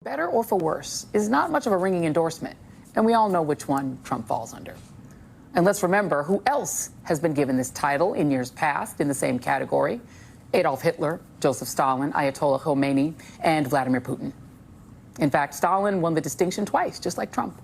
better or for worse, is not much of a ringing endorsement, and we all know which one Trump falls under. And let's remember who else has been given this title in years past in the same category: Adolf Hitler, Joseph Stalin, Ayatollah Khomeini, and Vladimir Putin. In fact, Stalin won the distinction twice, just like Trump.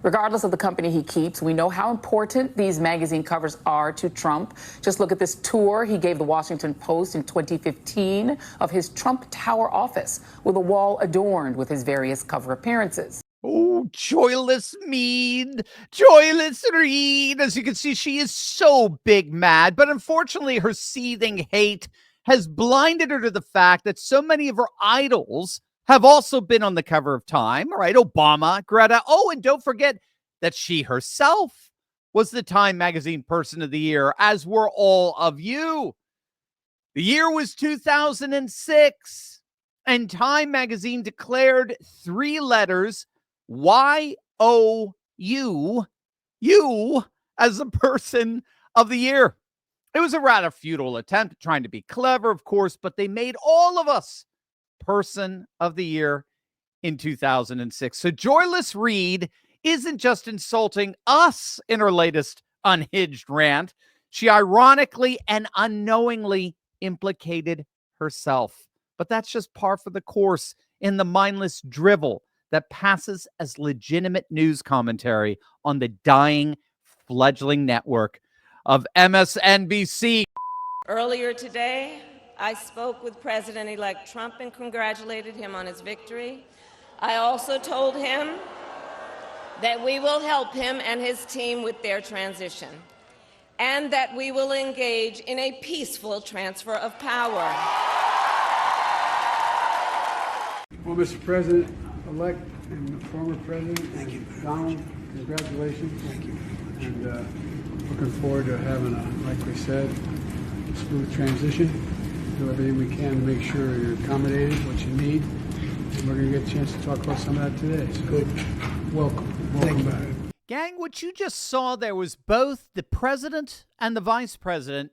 Regardless of the company he keeps, we know how important these magazine covers are to Trump. Just look at this tour he gave the Washington Post in 2015 of his Trump Tower office, with a wall adorned with his various cover appearances. Oh, joyless Mead, joyless Reed. As you can see, she is so big mad, but unfortunately her seething hate has blinded her to the fact that so many of her idols have also been on the cover of Time, right? Obama, Greta. Oh, and don't forget that she herself was the Time Magazine Person of the Year, as were all of you. The year was 2006, and Time Magazine declared 3 letters, Y-O-U, you, as the Person of the Year. It was a rather futile attempt at trying to be clever, of course, but they made all of us Person of the Year in 2006. So Joyless Reed isn't just insulting us in her latest unhinged rant. She ironically and unknowingly implicated herself. But that's just par for the course in the mindless drivel that passes as legitimate news commentary on the dying, fledgling network of MSNBC. Earlier today, I spoke with President-elect Trump and congratulated him on his victory. I also told him that we will help him and his team with their transition, and that we will engage in a peaceful transfer of power. Well, Mr. President-elect and former President, thank you, Donald, congratulations. Thank you. And looking forward to having a, like we said, smooth transition. Do everything we can to make sure you're accommodated, what you need. And we're going to get a chance to talk about some of that today. So Good. Welcome back. Gang, what you just saw there was both the president and the vice president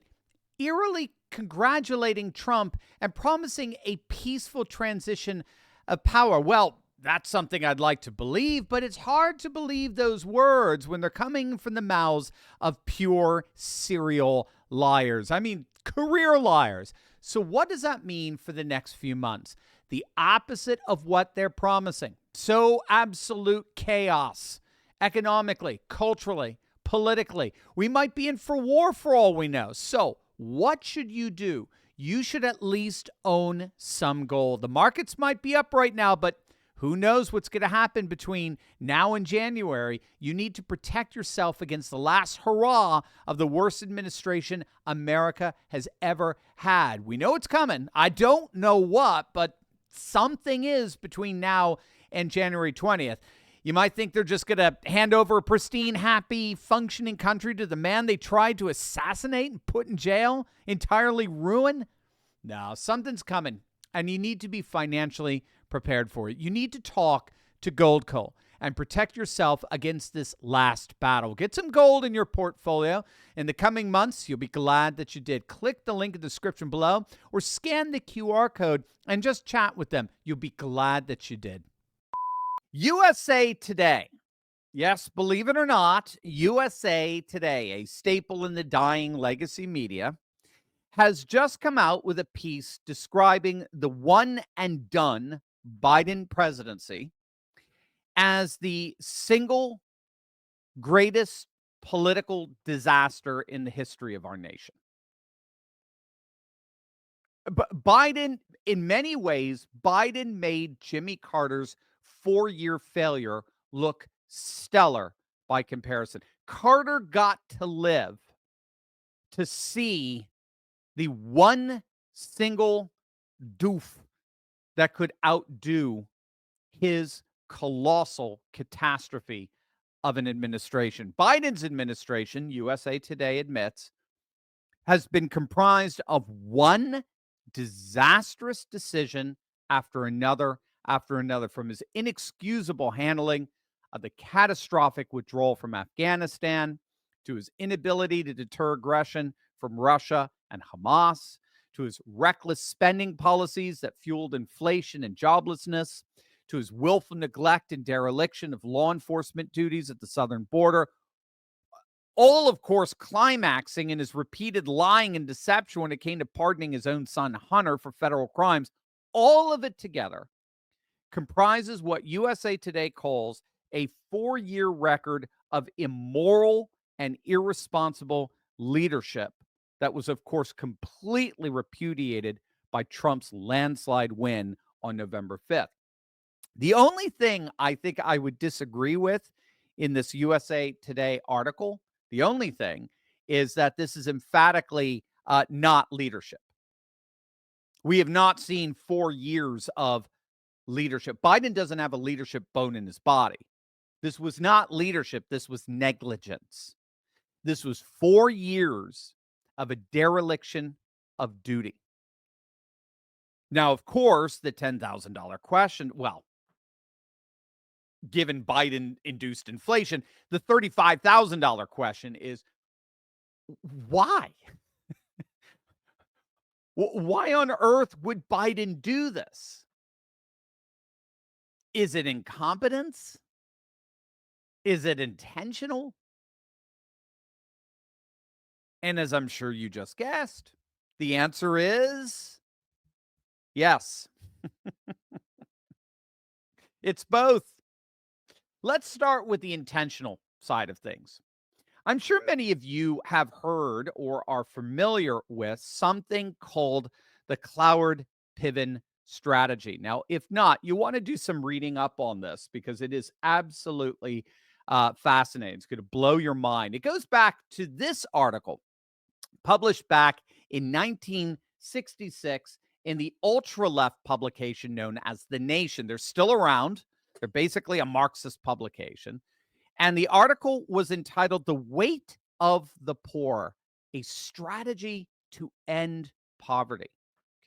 eerily congratulating Trump and promising a peaceful transition of power. Well, that's something I'd like to believe, but it's hard to believe those words when they're coming from the mouths of pure serial liars. I mean, career liars. So what does that mean for the next few months? The opposite of what they're promising. So absolute chaos, economically, culturally, politically. We might be in for war for all we know. So what should you do? You should at least own some gold. The markets might be up right now, but who knows what's going to happen between now and January? You need to protect yourself against the last hurrah of the worst administration America has ever had. We know it's coming. I don't know what, but something is between now and January 20th. You might think they're just going to hand over a pristine, happy, functioning country to the man they tried to assassinate and put in jail, entirely ruin. No, something's coming, and you need to be financially prepared for it. You need to talk to Goldco and protect yourself against this last battle. Get some gold in your portfolio. In the coming months, you'll be glad that you did. Click the link in the description below or scan the QR code and just chat with them. You'll be glad that you did. USA Today. Yes, believe it or not, USA Today, a staple in the dying legacy media, has just come out with a piece describing the one and done Biden presidency as the single greatest political disaster in the history of our nation. But Biden, in many ways, Biden made Jimmy Carter's 4-year failure look stellar by comparison. Carter got to live to see the one single doof that could outdo his colossal catastrophe of an administration. Biden's administration, USA Today admits, has been comprised of one disastrous decision after another, from his inexcusable handling of the catastrophic withdrawal from Afghanistan, to his inability to deter aggression from Russia and Hamas, to his reckless spending policies that fueled inflation and joblessness, to his willful neglect and dereliction of law enforcement duties at the southern border, all, of course, climaxing in his repeated lying and deception when it came to pardoning his own son, Hunter, for federal crimes. All of it together comprises what USA Today calls a 4-year record of immoral and irresponsible leadership that was, of course, completely repudiated by Trump's landslide win on November 5th. The only thing I think I would disagree with in this USA Today article, the only thing is that this is emphatically not leadership. We have not seen 4 years of leadership. Biden doesn't have a leadership bone in his body. This was not leadership. This was negligence. This was 4 years of a dereliction of duty. Now, of course, the $10,000 question, well, given Biden-induced inflation, the $35,000 question is, why? Why on earth would Biden do this? Is it incompetence? Is it intentional? And as I'm sure you just guessed, the answer is yes. It's both. Let's start with the intentional side of things. I'm sure many of you have heard or are familiar with something called the Cloward-Piven strategy. Now, if not, you want to do some reading up on this because it is absolutely fascinating. It's going to blow your mind. It goes back to this article published back in 1966 in the ultra-left publication known as The Nation. They're still around. They're basically a Marxist publication. And the article was entitled The Weight of the Poor, a Strategy to End Poverty.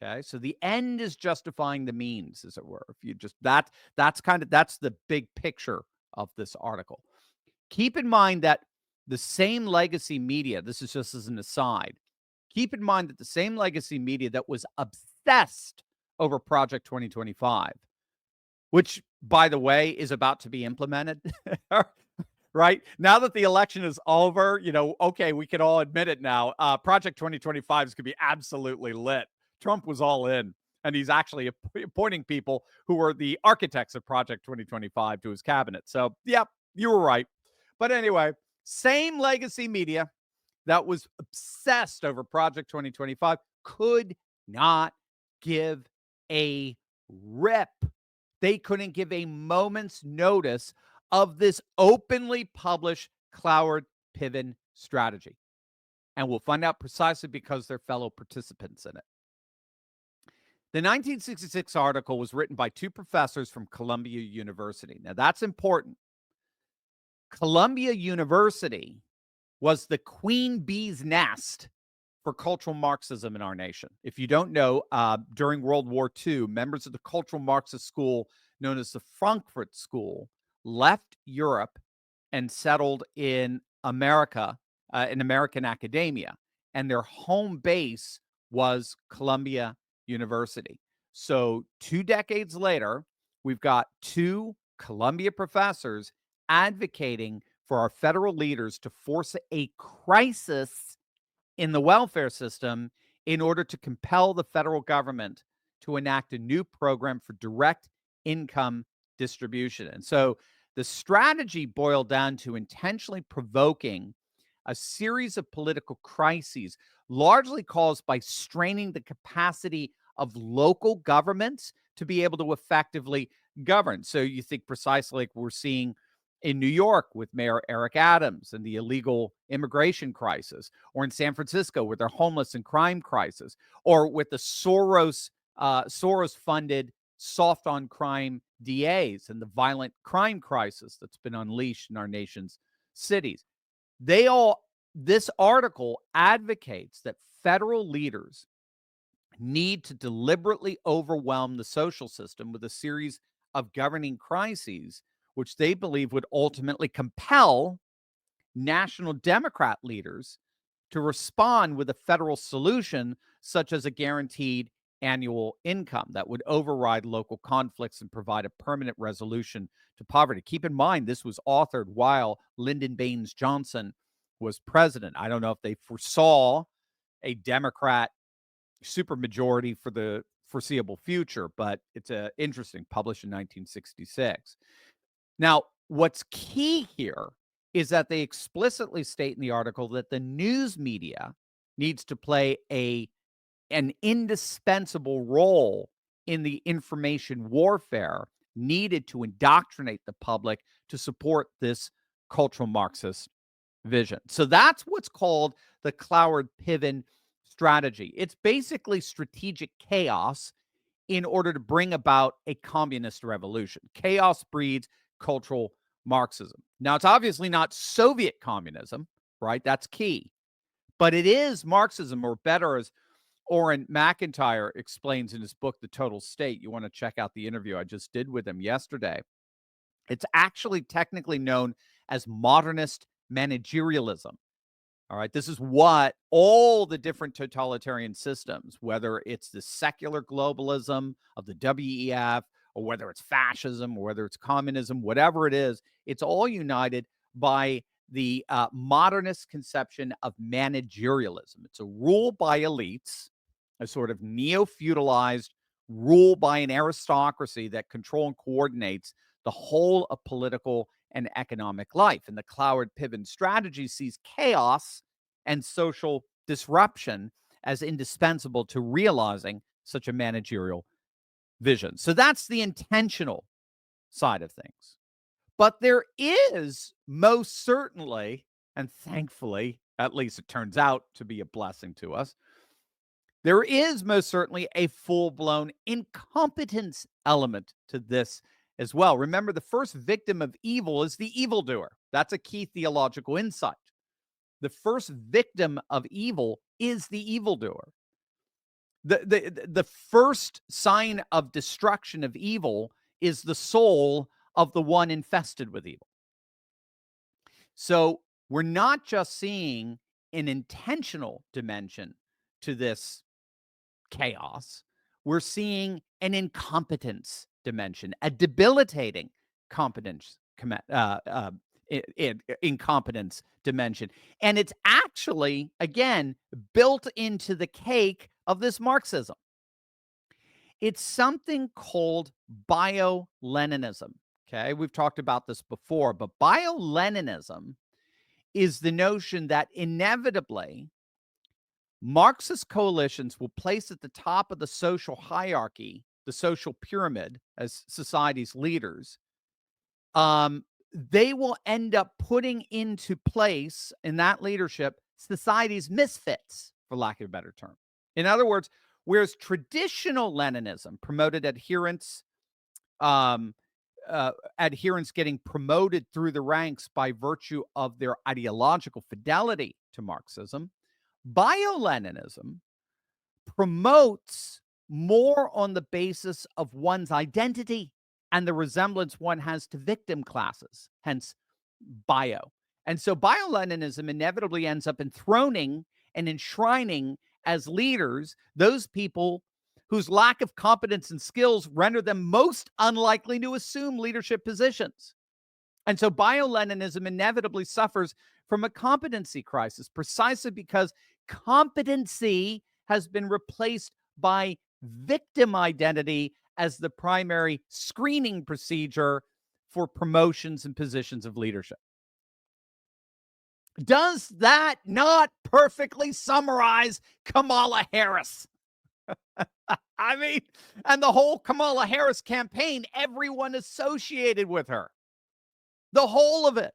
Okay, so the end is justifying the means, as it were. If you just that's the big picture of this article. Keep in mind that the same legacy media, this is just as an aside, keep in mind that the same legacy media that was obsessed over Project 2025, which, by the way, is about to be implemented, right? Now that the election is over, okay, we can all admit it now. Project 2025 is going to be absolutely lit. Trump was all in, and he's actually appointing people who were the architects of Project 2025 to his cabinet. So, yeah, you were right. But anyway, same legacy media that was obsessed over Project 2025 could not give a rip. They couldn't give a moment's notice of this openly published Cloward-Piven strategy. And we'll find out precisely because they're fellow participants in it. The 1966 article was written by 2 professors from Columbia University. Now, that's important. Columbia University was the queen bee's nest for cultural Marxism in our nation. If you don't know, during World War II, members of the cultural Marxist school known as the Frankfurt School left Europe and settled in America, in American academia, and their home base was Columbia University. So 2 decades later, we've got 2 Columbia professors advocating for our federal leaders to force a crisis in the welfare system in order to compel the federal government to enact a new program for direct income distribution. And so the strategy boiled down to intentionally provoking a series of political crises, largely caused by straining the capacity of local governments to be able to effectively govern. So you think precisely like we're seeing in New York with Mayor Eric Adams and the illegal immigration crisis, or in San Francisco with their homeless and crime crisis, or with the Soros-funded soft on crime DAs and the violent crime crisis that's been unleashed in our nation's cities. This article advocates that federal leaders need to deliberately overwhelm the social system with a series of governing crises, which they believe would ultimately compel national Democrat leaders to respond with a federal solution, such as a guaranteed annual income that would override local conflicts and provide a permanent resolution to poverty. Keep in mind, this was authored while Lyndon Baines Johnson was president. I don't know if they foresaw a Democrat supermajority for the foreseeable future, but it's interesting, published in 1966. Now, what's key here is that they explicitly state in the article that the news media needs to play an indispensable role in the information warfare needed to indoctrinate the public to support this cultural Marxist vision. So that's what's called the Cloward-Piven strategy. It's basically strategic chaos in order to bring about a communist revolution. Chaos breeds cultural Marxism. Now, it's obviously not Soviet communism, right? That's key. But it is Marxism, or better, as Orrin McIntyre explains in his book, The Total State. You want to check out the interview I just did with him yesterday. It's actually technically known as modernist managerialism. All right, this is what all the different totalitarian systems, whether it's the secular globalism of the WEF, or whether it's fascism, or whether it's communism, whatever it is, it's all united by the modernist conception of managerialism. It's a rule by elites, a sort of neo-feudalized rule by an aristocracy that control and coordinates the whole of political and economic life. And the Cloward-Piven strategy sees chaos and social disruption as indispensable to realizing such a managerial vision. So that's the intentional side of things. But there is most certainly, and thankfully, at least it turns out to be a blessing to us, there is most certainly a full-blown incompetence element to this as well. Remember, the first victim of evil is the evildoer. That's a key theological insight. The first victim of evil is the evildoer. The first sign of destruction of evil is the soul of the one infested with evil. So we're not just seeing an intentional dimension to this chaos. We're seeing an incompetence dimension, a debilitating incompetence dimension. And it's actually, again, built into the cake of this Marxism. It's something called bio-Leninism. Okay, we've talked about this before, but bio-Leninism is the notion that inevitably Marxist coalitions will place at the top of the social hierarchy, the social pyramid, as society's leaders. They will end up putting into place in that leadership society's misfits, for lack of a better term. In other words, whereas traditional Leninism promoted adherents getting promoted through the ranks by virtue of their ideological fidelity to Marxism, bio-Leninism promotes more on the basis of one's identity and the resemblance one has to victim classes, hence bio. And so bio-Leninism inevitably ends up enthroning and enshrining as leaders those people whose lack of competence and skills render them most unlikely to assume leadership positions. And so bio-Leninism inevitably suffers from a competency crisis, precisely because competency has been replaced by victim identity as the primary screening procedure for promotions and positions of leadership. Does that not perfectly summarize Kamala Harris? I mean, and the whole Kamala Harris campaign, everyone associated with her, the whole of it.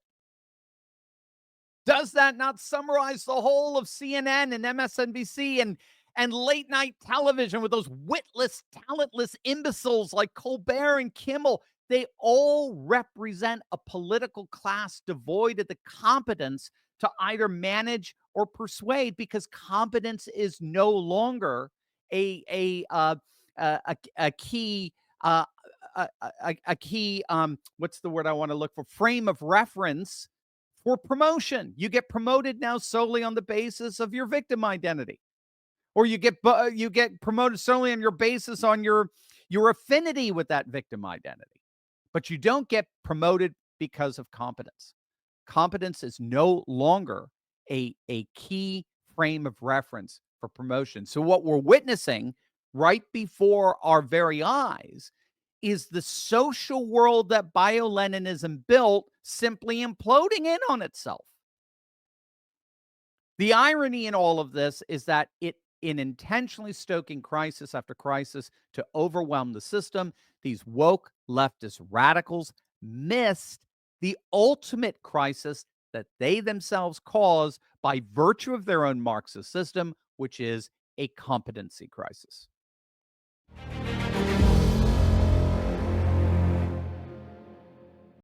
Does that not summarize the whole of CNN and MSNBC and late night television with those witless, talentless imbeciles like Colbert and Kimmel? They all represent a political class devoid of the competence to either manage or persuade, because competence is no longer a key what's the word I want to look for? Frame of reference for promotion. You get promoted now solely on the basis of your victim identity, or you get promoted solely on your basis on your affinity with that victim identity. But you don't get promoted because of competence. Competence is no longer a key frame of reference for promotion. So what we're witnessing right before our very eyes is the social world that bio-Leninism built simply imploding in on itself. The irony in all of this is that in intentionally stoking crisis after crisis to overwhelm the system, these woke leftist radicals missed the ultimate crisis that they themselves cause by virtue of their own Marxist system, which is a competency crisis.